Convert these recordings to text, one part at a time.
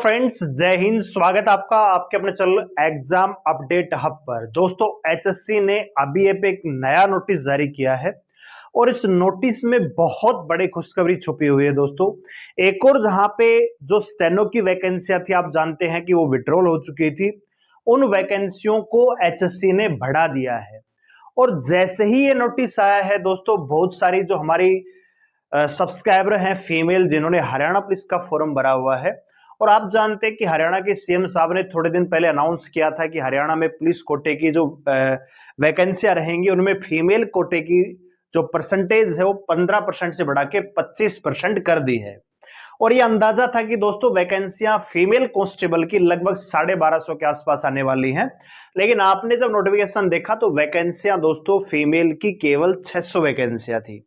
Friends, जय हिंद। स्वागत आपका आपके अपने चैनल एग्जाम अपडेट हब पर। दोस्तों, एचएससी ने अभी एक नया नोटिस जारी किया है और इस नोटिस में बहुत बड़ी खुशखबरी छुपी हुई है। दोस्तों, एक और जहां पे जो स्टेनो की वैकेंसियां थी, आप जानते हैं कि वो विड्रॉल हो चुकी थी, उन वैकेंसियों को एचएससी ने बढ़ा दिया है। और जैसे ही ये नोटिस आया है दोस्तों, बहुत सारी जो हमारी सब्सक्राइबर हैं फीमेल, जिन्होंने हरियाणा पुलिस का फॉर्म भरा हुआ है, और आप जानते हैं कि हरियाणा के सीएम साहब ने थोड़े दिन पहले अनाउंस किया था कि हरियाणा में पुलिस कोटे की जो वैकेंसियां रहेंगी, उनमें फीमेल कोटे की जो परसेंटेज है वो 15% से बढ़ा के 25% कर दी है। और ये अंदाजा था कि दोस्तों वैकेंसियां फीमेल कांस्टेबल की लगभग 1250 के आसपास आने वाली हैं, लेकिन आपने जब नोटिफिकेशन देखा तो वैकेंसियां दोस्तों फीमेल की केवल 600 वैकेंसियां थी।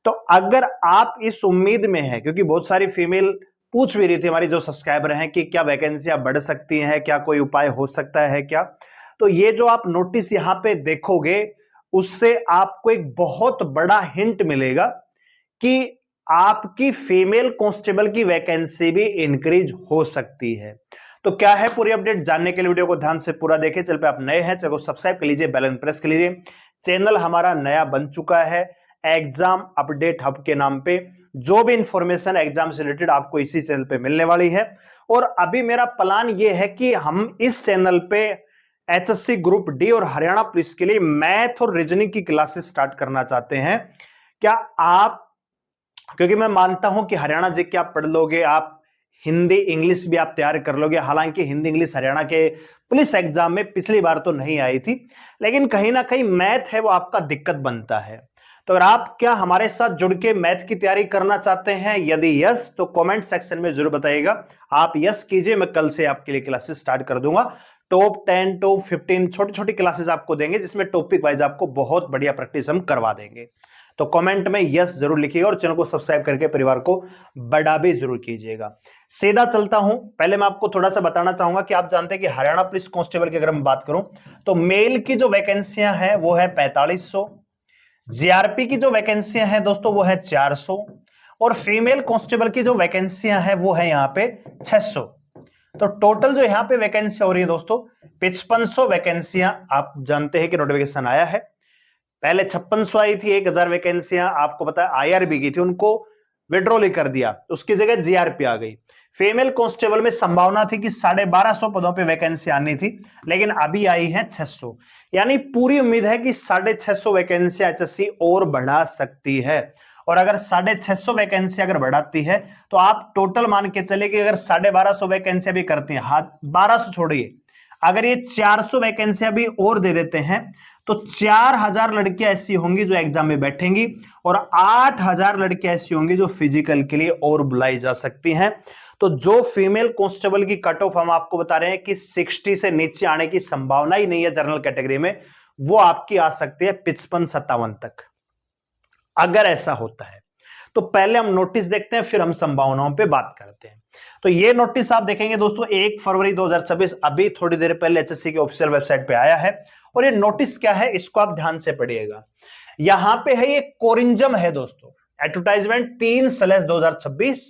तो अगर आप इस उम्मीद में हैं, क्योंकि बहुत सारी फीमेल पूछ भी रही थी हमारी जो सब्सक्राइबर हैं कि क्या वैकेंसियां बढ़ सकती हैं, क्या कोई उपाय हो सकता है क्या, तो ये जो आप नोटिस यहां पे देखोगे उससे आपको एक बहुत बड़ा हिंट मिलेगा कि आपकी फीमेल कांस्टेबल की वैकेंसी भी इंक्रीज हो सकती है। तो क्या है पूरी अपडेट, जानने के लिए वीडियो को ध्यान से पूरा देखें। चल पे आप नए हैं, चलो सब्सक्राइब कर लीजिए, बेल आइकन प्रेस कर लीजिए। चैनल हमारा नया बन चुका है एग्जाम अपडेट हब के नाम पे। जो भी इंफॉर्मेशन एग्जाम से रिलेटेड आपको इसी चैनल पे मिलने वाली है। और अभी मेरा प्लान ये है कि हम इस चैनल पे एचएससी ग्रुप डी और हरियाणा पुलिस के लिए मैथ और रीजनिंग की क्लासेस स्टार्ट करना चाहते हैं। क्या आप, क्योंकि मैं मानता हूं कि हरियाणा जी के आप पढ़ लोगे, आप हिंदी इंग्लिश भी आप तैयार कर लोगे। हालांकि हिंदी इंग्लिश हरियाणा के पुलिस एग्जाम में पिछली बार तो नहीं आई थी, लेकिन कहीं ना कहीं मैथ है वो आपका दिक्कत बनता है। तो अगर आप क्या हमारे साथ जुड़ के मैथ की तैयारी करना चाहते हैं, यदि यस तो कमेंट सेक्शन में जरूर बताइएगा। आप यस कीजिए, मैं कल से आपके लिए क्लासेस स्टार्ट कर दूंगा। टॉप 10 टॉप 15 छोटी छोटी क्लासेस आपको देंगे, जिसमें टॉपिक वाइज आपको बहुत बढ़िया प्रैक्टिस हम करवा देंगे। तो कमेंट में यस जरूर लिखिएगा और चैनल को सब्सक्राइब करके परिवार को बड़ा भी जरूर कीजिएगा। सीधा चलता हूं, पहले मैं आपको थोड़ा सा बताना चाहूंगा कि आप जानते हैं कि हरियाणा पुलिस कांस्टेबल की अगर मैं बात करूं तो मेल की जो वैकेंसियां हैं वो है 4500, जीआरपी की जो वैकेंसियां हैं दोस्तों वो है 400, और फीमेल कांस्टेबल की जो वैकेंसियां हैं वो है यहां पे 600। तो टोटल जो यहां पे वैकेंसी हो रही है दोस्तों 5500 वैकेंसियां। आप जानते हैं कि नोटिफिकेशन आया है, पहले 5600 आई थी, 1000 वैकेंसियां आपको पता है आईआरबी की थी, उनको विड्रॉल ही कर दिया, उसकी जगह जीआरपी आ गई। फीमेल कांस्टेबल में संभावना थी कि 1250 पदों पे वैकेंसी आनी थी, लेकिन अभी आई है 600। यानी पूरी उम्मीद है कि 650 वैकेंसी एचएससी और बढ़ा सकती है। और अगर 650 वैकेंसी अगर बढ़ाती है तो आप टोटल मान के चले कि अगर 1250 वैकेंसी भी करती हैं, हाथ 1200 छोड़िए, अगर ये 400 वैकेंसियां भी और दे देते हैं तो 4000 लड़कियां ऐसी होंगी जो एग्जाम में बैठेंगी, और 8000 लड़कियां ऐसी होंगी जो फिजिकल के लिए और बुलाई जा सकती हैं। तो जो फीमेल कांस्टेबल की कट ऑफ हम आपको बता रहे हैं कि 60 से नीचे आने की संभावना ही नहीं है जनरल कैटेगरी में, वो आपकी आ सकती है 55-57 तक। अगर ऐसा होता है तो पहले हम नोटिस देखते हैं, फिर हम संभावनाओं पे बात करते हैं। तो ये नोटिस आप देखेंगे दोस्तों 1 फरवरी 2026, अभी थोड़ी देर पहले एचएससी की ऑफिशियल वेबसाइट पे आया है। और ये नोटिस क्या है इसको आप ध्यान से पढ़िएगा। यहां पे है ये कोरिंजम है दोस्तों, एडवर्टाइजमेंट 3/2026।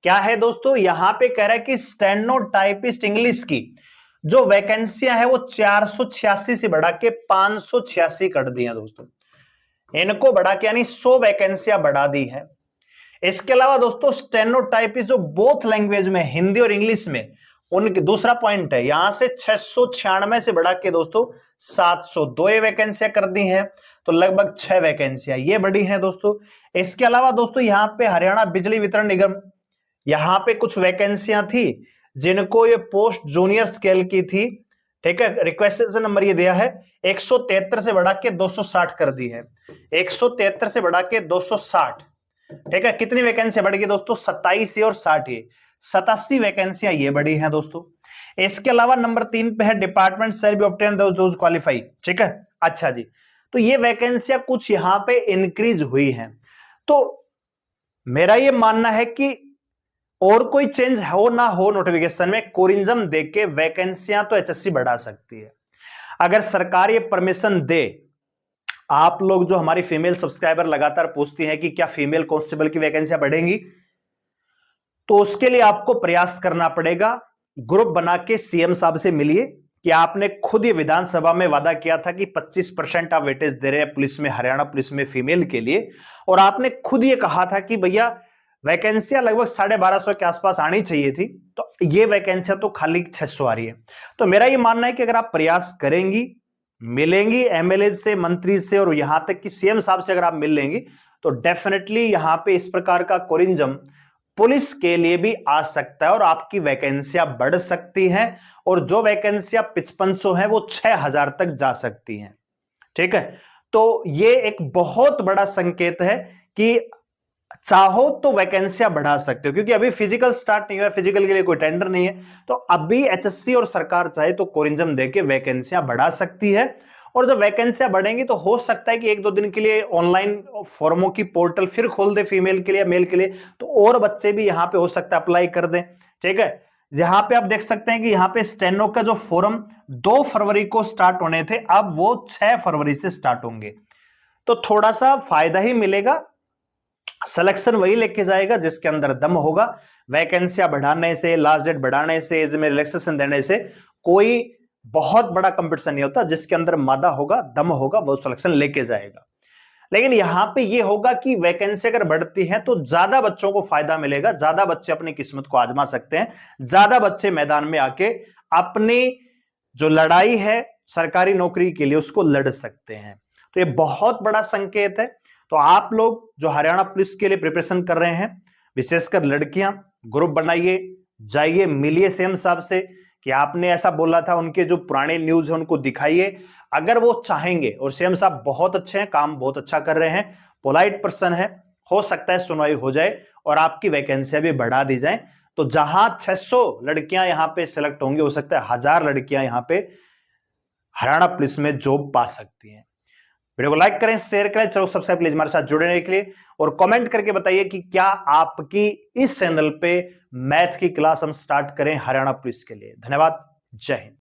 क्या है दोस्तों, यहां पे कह रहा है कि स्टेनो टाइपिस्ट इंग्लिश की जो वैकेंसियां है वो 486 से बढ़ा के 586 कर दी है दोस्तों। इनको बढ़ा के यानी 100 वैकेंसियां बढ़ा दी है। इसके अलावा दोस्तों स्टेनोटाइपिस्ट जो बोथ लैंग्वेज में, हिंदी और इंग्लिश में, उनके दूसरा पॉइंट है यहां से 696 से बढ़ा के दोस्तों 702 वैकेंसियां कर दी हैं। तो लगभग 6 वैकेंसियां ये बढ़ी हैं दोस्तों। इसके अलावा दोस्तों यहां पे हरियाणा बिजली वितरण निगम, यहां पे कुछ वैकेंसियां थी जिनको ये पोस्ट जूनियर स्केल की थी, ठीक है। रिक्वेस्टेशन नंबर ये दिया है 173 से बढ़ा के 260 कर दी है, 173 से बढ़ा के 260, ठीक है। कितनी वैकेंसी बढ़ गई दोस्तों, 27 और 60, 87 वैकेंसियां ये बढ़ी हैं दोस्तों। इसके अलावा नंबर 3 पे है department shall be obtain those qualify, ठीक है। अच्छा जी, तो ये वैकेंसियां कुछ यहां पे इंक्रीज हुई हैं। तो मेरा ये मानना है कि और कोई चेंज हो ना हो नोटिफिकेशन में, कोरिंजम देख के वैकेंसियां तो एचएससी बढ़ा सकती है। अगर सरकार ये परमिशन दे, आप लोग जो हमारी फीमेल सब्सक्राइबर लगातार पूछती हैं कि क्या फीमेल कांस्टेबल की वैकेंसियां बढ़ेंगी, तो उसके लिए आपको प्रयास करना पड़ेगा। ग्रुप बना के सीएम साहब से मिलिए कि आपने खुद ये विधानसभा में वादा किया था कि 25% आप वेटेज दे रहे हैं पुलिस में, हरियाणा पुलिस में फीमेल के लिए, और आपने खुद ये कहा था कि भैया वैकेंसियां लगभग 1250 के आसपास आनी चाहिए थी, तो ये वैकेंसियां तो खाली 600 आ रही है। तो मेरा ये मानना है कि अगर आप प्रयास करेंगी, मिलेंगी एमएलए से, मंत्री से, और यहां तक कि सीएम साहब से अगर आप मिल लेंगी, तो डेफिनेटली यहां पे इस प्रकार का कोरिंजम पुलिस के लिए भी आ सकता है और आपकी वैकेंसियां बढ़ सकती हैं, और जो वैकेंसियां 5500 हैं वो 6000 तक जा सकती हैं। ठीक है, तो ये एक बहुत बड़ा संकेत है कि चाहो तो वैकेंसियां बढ़ा सकते हो, क्योंकि अभी फिजिकल स्टार्ट नहीं हुआ, फिजिकल के लिए कोई टेंडर नहीं है, तो अभी एचएससी और सरकार चाहे तो कोरिंजम देके वैकेंसियां बढ़ा सकती है। और जब वैकेंसियां बढ़ेंगी तो हो सकता है कि 1-2 दिन के लिए ऑनलाइन फॉर्मों की पोर्टल फिर खोल दे फीमेल के लिए, मेल के लिए, तो और बच्चे भी यहां पे हो सकता है अप्लाई कर दें। ठीक है, यहां पे आप देख सकते हैं कि यहां पे स्टेनो का जो फॉर्म 2 फरवरी को स्टार्ट होने थे, अब वो 6 फरवरी से स्टार्ट होंगे, तो थोड़ा सा फायदा ही मिलेगा। सिलेक्शन वही लेके जाएगा जिसके अंदर दम होगा। वैकेंसियां बढ़ाने से, लास्ट डेट बढ़ाने से, एज में रिलैक्सेशन देने से कोई बहुत बड़ा कंपटीशन नहीं होता। जिसके अंदर मादा होगा, दम होगा, वो सिलेक्शन लेके जाएगा। लेकिन यहां पे ये होगा कि वैकेंसी अगर बढ़ती है तो ज्यादा बच्चों को फायदा मिलेगा, ज्यादा बच्चे अपनी किस्मत को आजमा सकते हैं, ज्यादा बच्चे मैदान में आके अपनी जो लड़ाई है सरकारी नौकरी के लिए उसको लड़ सकते हैं। तो ये बहुत बड़ा संकेत है। तो आप लोग जो हरियाणा पुलिस के लिए प्रिपरेशन कर रहे हैं, विशेषकर लड़कियां, ग्रुप बनाइए, जाइए, मिलिए सीएम साहब से कि आपने ऐसा बोला था, उनके जो पुराने न्यूज है उनको दिखाइए। अगर वो चाहेंगे, और सीएम साहब बहुत अच्छे हैं, काम बहुत अच्छा कर रहे हैं, पोलाइट पर्सन है, हो सकता है सुनवाई हो जाए और आपकी वैकेंसियां भी बढ़ा दी जाए। तो जहां 600 लड़कियां यहां पे सिलेक्ट होंगी, हो सकता है 1000 लड़कियां यहां पे हरियाणा पुलिस में जॉब पा सकती हैं। वीडियो को लाइक करें, शेयर करें, चलो सब्सक्राइब प्लीज हमारे साथ जुड़ने के लिए, और कमेंट करके बताइए कि क्या आपकी इस चैनल पे मैथ की क्लास हम स्टार्ट करें हरियाणा पुलिस के लिए। धन्यवाद, जय हिंद।